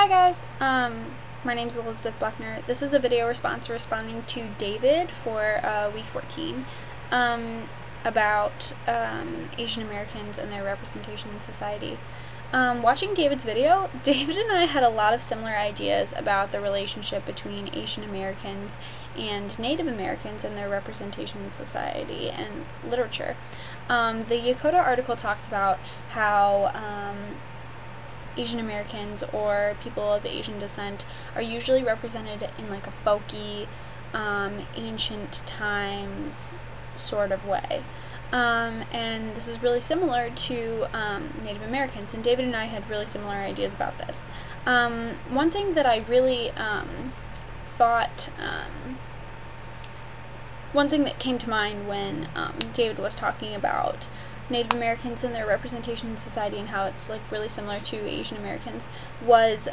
Hi guys, my name is Elizabeth Buckner. This is a video responding to David for week 14 about Asian Americans and their representation in society. Watching David's video, David and I had a lot of similar ideas about the relationship between Asian Americans and Native Americans and their representation in society and literature. The Yokota article talks about how Asian Americans or people of Asian descent are usually represented in like a folky, ancient times sort of way. And this is really similar to Native Americans, and David and I had really similar ideas about this. One thing that I really thought, one thing that came to mind when David was talking about Native Americans and their representation in society and how it's like really similar to Asian Americans was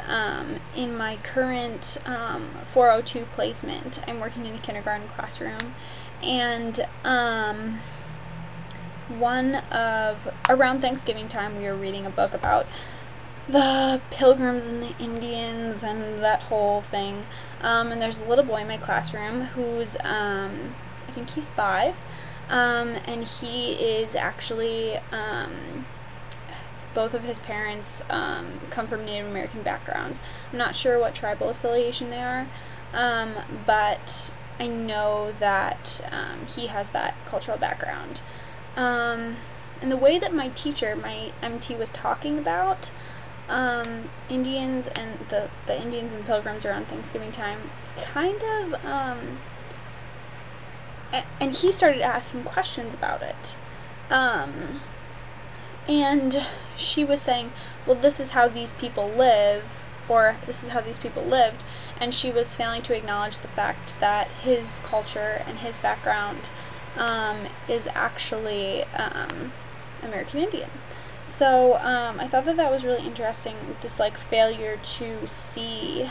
in my current 402 placement. I'm working in a kindergarten classroom, and around Thanksgiving time we were reading a book about the Pilgrims and the Indians and that whole thing, and there's a little boy in my classroom who's I think he's 5, and he is actually, both of his parents come from Native American backgrounds. I'm not sure what tribal affiliation they are, but I know that he has that cultural background. And the way that my teacher, my MT, was talking about Indians and the Indians and Pilgrims around Thanksgiving time, kind of, and he started asking questions about it. And she was saying, well, this is how these people live, or this is how these people lived, and she was failing to acknowledge the fact that his culture and his background is actually American Indian. So I thought that that was really interesting, this like failure to see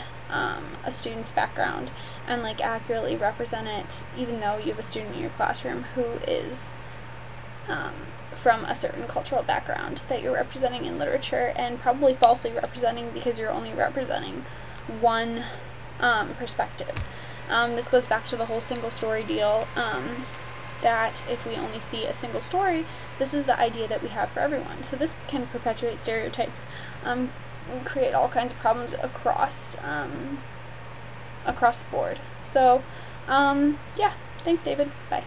a student's background and like accurately represent it, even though you have a student in your classroom who is from a certain cultural background that you're representing in literature, and probably falsely representing because you're only representing one perspective. This goes back to the whole single story deal, that if we only see a single story, this is the idea that we have for everyone. So this can perpetuate stereotypes, and create all kinds of problems across the board. So, yeah, thanks, David. Bye.